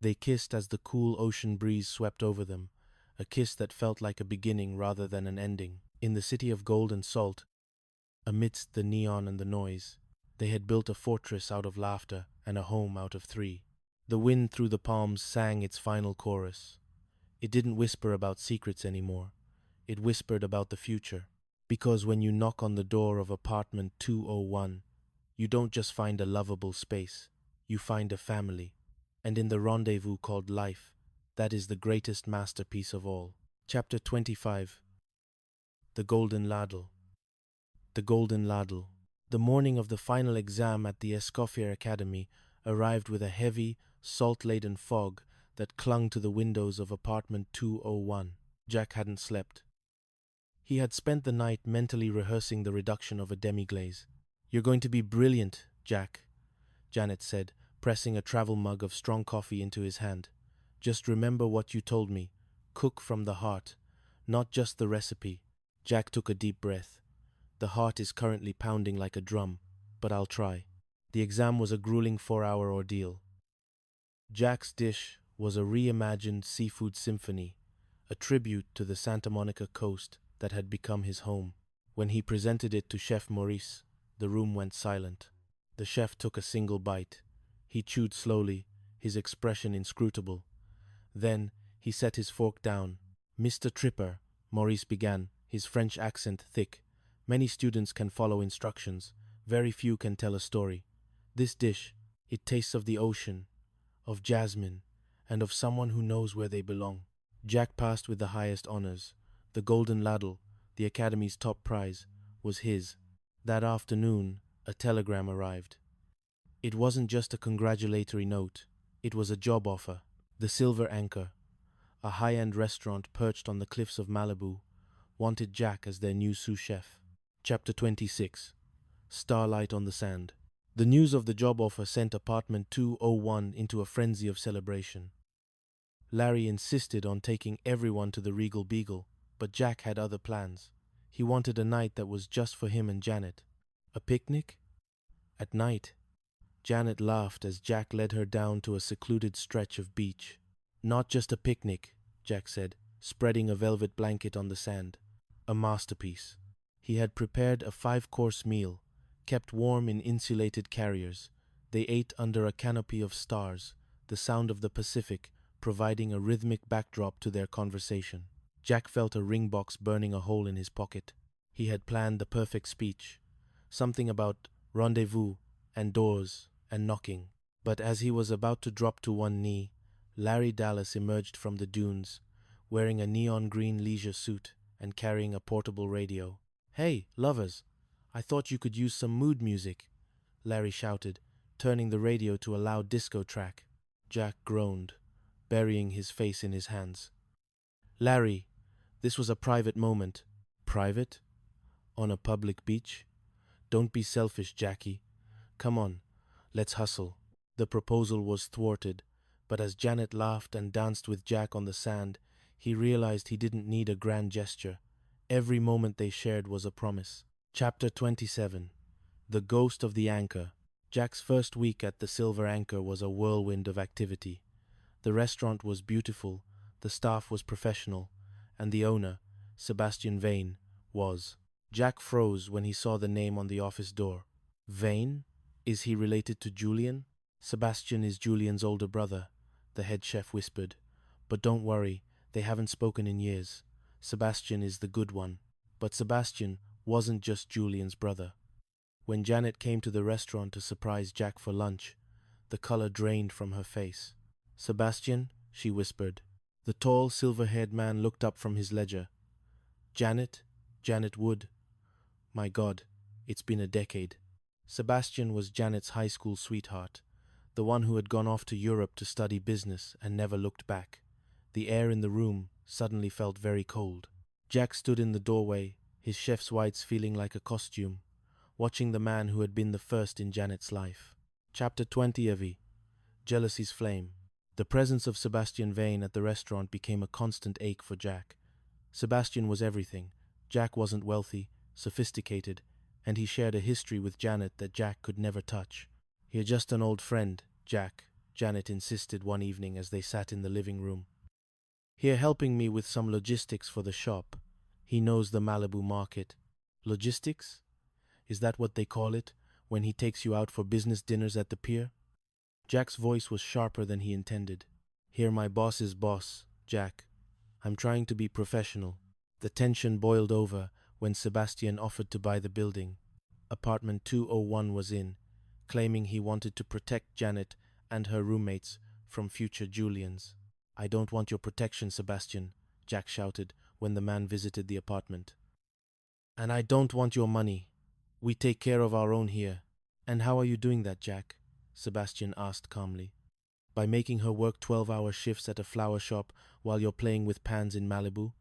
They kissed as the cool ocean breeze swept over them, a kiss that felt like a beginning rather than an ending. In the city of gold and salt, amidst the neon and the noise, they had built a fortress out of laughter and a home out of three. The wind through the palms sang its final chorus. It didn't whisper about secrets anymore. It whispered about the future. Because when you knock on the door of apartment 201, you don't just find a lovable space, you find a family. And in the rendezvous called life, that is the greatest masterpiece of all. Chapter 25. The Golden Ladle. The Golden Ladle. The morning of the final exam at the Escoffier Academy arrived with a heavy, salt-laden fog that clung to the windows of apartment 201. Jack hadn't slept. He had spent the night mentally rehearsing the reduction of a demi-glaze. "You're going to be brilliant, Jack," Janet said, pressing a travel mug of strong coffee into his hand. "Just remember what you told me. Cook from the heart, not just the recipe." Jack took a deep breath. "The heart is currently pounding like a drum, but I'll try." The exam was a grueling 4-hour ordeal. Jack's dish was a reimagined seafood symphony, a tribute to the Santa Monica coast that had become his home. When he presented it to Chef Maurice, the room went silent. The chef took a single bite. He chewed slowly, his expression inscrutable. Then he set his fork down. "Mr. Tripper," Maurice began, his French accent thick. "Many students can follow instructions. Very few can tell a story. This dish, it tastes of the ocean, of jasmine, and of someone who knows where they belong." Jack passed with the highest honors. The Golden Ladle, the Academy's top prize, was his. That afternoon, a telegram arrived. It wasn't just a congratulatory note. It was a job offer. The Silver Anchor, a high-end restaurant perched on the cliffs of Malibu, wanted Jack as their new sous chef. Chapter 26. Starlight on the Sand. The news of the job offer sent apartment 201 into a frenzy of celebration. Larry insisted on taking everyone to the Regal Beagle, but Jack had other plans. He wanted a night that was just for him and Janet. A picnic? At night, Janet laughed as Jack led her down to a secluded stretch of beach. "Not just a picnic," Jack said, spreading a velvet blanket on the sand. "A masterpiece." He had prepared a 5-course meal, kept warm in insulated carriers. They ate under a canopy of stars, the sound of the Pacific providing a rhythmic backdrop to their conversation. Jack felt a ring box burning a hole in his pocket. He had planned the perfect speech, something about rendezvous and doors and knocking. But as he was about to drop to one knee, Larry Dallas emerged from the dunes, wearing a neon green leisure suit and carrying a portable radio. "Hey, lovers, I thought you could use some mood music," Larry shouted, turning the radio to a loud disco track. Jack groaned, burying his face in his hands. "Larry, this was a private moment." "Private? On a public beach? Don't be selfish, Jackie. Come on, let's hustle." The proposal was thwarted, but as Janet laughed and danced with Jack on the sand, he realized he didn't need a grand gesture. Every moment they shared was a promise. Chapter 27. The Ghost of the Anchor. Jack's first week at the Silver Anchor was a whirlwind of activity. The restaurant was beautiful, the staff was professional, and the owner, Sebastian Vane, was. Jack froze when he saw the name on the office door. "Vane? Is he related to Julian?" "Sebastian is Julian's older brother," the head chef whispered. "But don't worry, they haven't spoken in years. Sebastian is the good one." But Sebastian wasn't just Julian's brother. When Janet came to the restaurant to surprise Jack for lunch, the color drained from her face. "Sebastian," she whispered. The tall, silver-haired man looked up from his ledger. "Janet? Janet Wood. My God, it's been a decade." Sebastian was Janet's high school sweetheart, the one who had gone off to Europe to study business and never looked back. The air in the room suddenly felt very cold. Jack stood in the doorway, his chef's whites feeling like a costume, watching the man who had been the first in Janet's life. Chapter 20. Jealousy's Flame. The presence of Sebastian Vane at the restaurant became a constant ache for Jack. Sebastian was everything. Jack wasn't wealthy, sophisticated, and he shared a history with Janet that Jack could never touch. "You're just an old friend, Jack," Janet insisted one evening as they sat in the living room. "Here helping me with some logistics for the shop. He knows the Malibu market." "Logistics? Is that what they call it when he takes you out for business dinners at the pier?" Jack's voice was sharper than he intended. "Here my boss is boss, Jack. I'm trying to be professional." The tension boiled over when Sebastian offered to buy the building. Apartment 201 was in, claiming he wanted to protect Janet and her roommates from future Julians. "I don't want your protection, Sebastian," Jack shouted when the man visited the apartment. "And I don't want your money. We take care of our own here." "And how are you doing that, Jack?" Sebastian asked calmly. "By making her work 12-hour shifts at a flower shop while you're playing with pans in Malibu?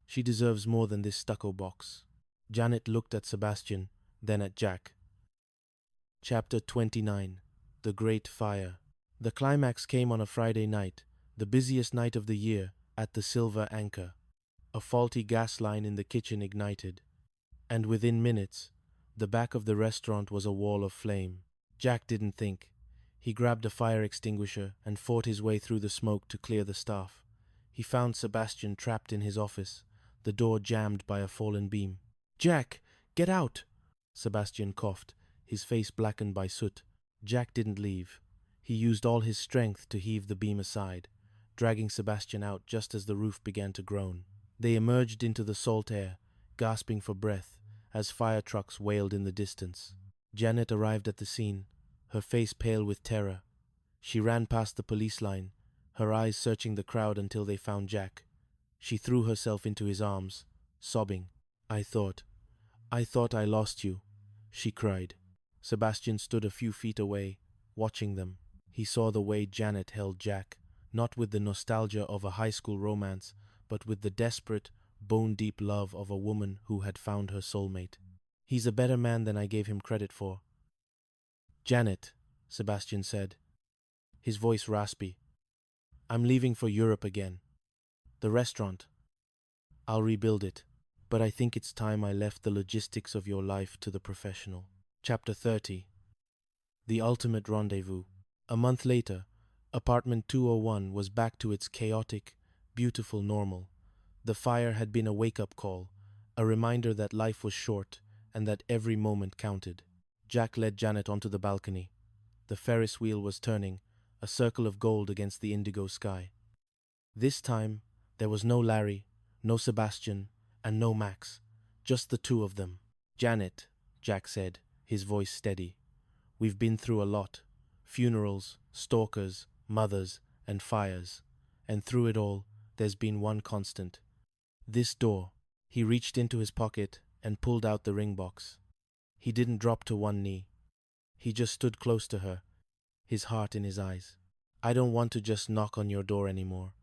She deserves more than this stucco box." Janet looked at Sebastian, then at Jack. Chapter 29. The Great Fire. The climax came on a Friday night, the busiest night of the year, at the Silver Anchor. A faulty gas line in the kitchen ignited, and within minutes, the back of the restaurant was a wall of flame. Jack didn't think. He grabbed a fire extinguisher and fought his way through the smoke to clear the staff. He found Sebastian trapped in his office, the door jammed by a fallen beam. "Jack, get out!" Sebastian coughed, his face blackened by soot. Jack didn't leave. He used all his strength to heave the beam aside, dragging Sebastian out just as the roof began to groan. They emerged into the salt air, gasping for breath, as fire trucks wailed in the distance. Janet arrived at the scene, her face pale with terror. She ran past the police line, her eyes searching the crowd until they found Jack. She threw herself into his arms, sobbing. I thought I lost you," she cried. Sebastian stood a few feet away, watching them. He saw the way Janet held Jack, not with the nostalgia of a high school romance, but with the desperate, bone-deep love of a woman who had found her soulmate. "He's a better man than I gave him credit for." "Janet," Sebastian said, his voice raspy, "I'm leaving for Europe again. The restaurant. I'll rebuild it. But I think it's time I left the logistics of your life to the professional." Chapter 30. The Ultimate Rendezvous. A month later, apartment 201 was back to its chaotic, beautiful normal. The fire had been a wake-up call, a reminder that life was short and that every moment counted. Jack led Janet onto the balcony. The Ferris wheel was turning, a circle of gold against the indigo sky. This time, there was no Larry, no Sebastian, and no Max, just the two of them. "Janet," Jack said, his voice steady, "we've been through a lot. Funerals, stalkers, mothers, and fires. And through it all, there's been one constant. This door." He reached into his pocket and pulled out the ring box. He didn't drop to one knee. He just stood close to her, his heart in his eyes. "I don't want to just knock on your door anymore.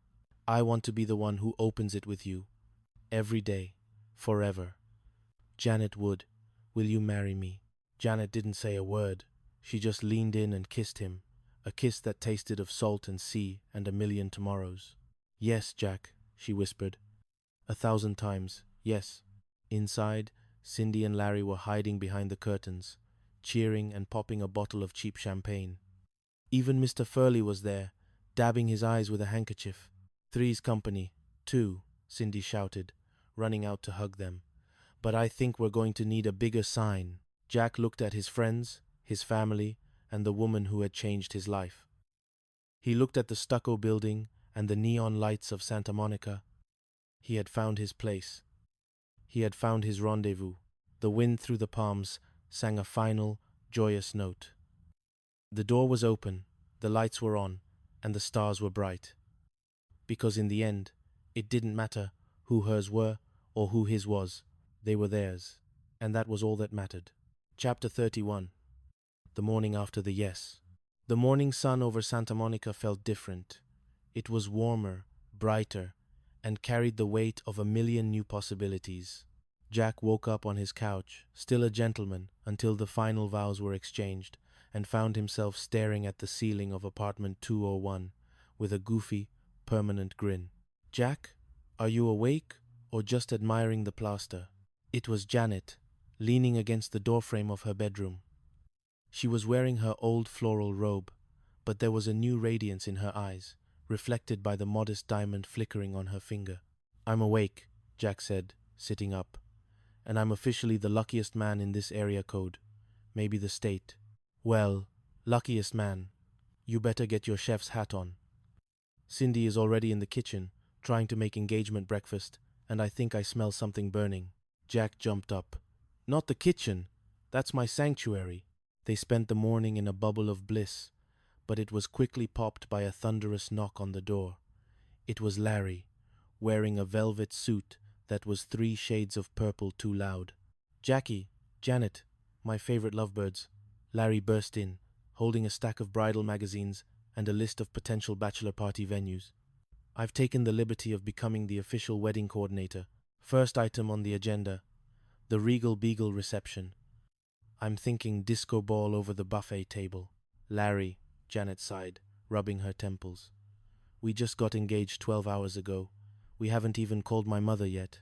I want to be the one who opens it with you. Every day. Forever. Janet Wood, will you marry me?" Janet didn't say a word. She just leaned in and kissed him, a kiss that tasted of salt and sea and a million tomorrows. "Yes, Jack," she whispered. 1,000 times, yes. Inside, Cindy and Larry were hiding behind the curtains, cheering and popping a bottle of cheap champagne. Even Mr. Furley was there, dabbing his eyes with a handkerchief. "Three's company. 2, Cindy shouted, running out to hug them. "But I think we're going to need a bigger sign." Jack looked at his friends, his family, and the woman who had changed his life. He looked at the stucco building and the neon lights of Santa Monica. He had found his place. He had found his rendezvous. The wind through the palms sang a final, joyous note. The door was open, the lights were on, and the stars were bright. Because in the end, it didn't matter who hers were or who his was. They were theirs, and that was all that mattered. Chapter 31. The morning after the yes. The morning sun over Santa Monica felt different. It was warmer, brighter, and carried the weight of a million new possibilities. Jack woke up on his couch, still a gentleman, until the final vows were exchanged, and found himself staring at the ceiling of apartment 201 with a goofy, permanent grin. "Jack, are you awake or just admiring the plaster?" It was Janet, leaning against the doorframe of her bedroom. She was wearing her old floral robe, but there was a new radiance in her eyes, reflected by the modest diamond flickering on her finger. "I'm awake," Jack said, sitting up, "and I'm officially the luckiest man in this area code, maybe the state." "Well, luckiest man. You better get your chef's hat on. Cindy is already in the kitchen, trying to make engagement breakfast, and I think I smell something burning." Jack jumped up. "Not the kitchen! That's my sanctuary." They spent the morning in a bubble of bliss, but it was quickly popped by a thunderous knock on the door. It was Larry, wearing a velvet suit that was 3 shades of purple too loud. "Jackie, Janet, my favorite lovebirds." Larry burst in, holding a stack of bridal magazines and a list of potential bachelor party venues. "I've taken the liberty of becoming the official wedding coordinator. First item on the agenda, the Regal Beagle reception. I'm thinking disco ball over the buffet table." "Larry," Janet sighed, rubbing her temples. "We just got engaged 12 hours ago. We haven't even called my mother yet."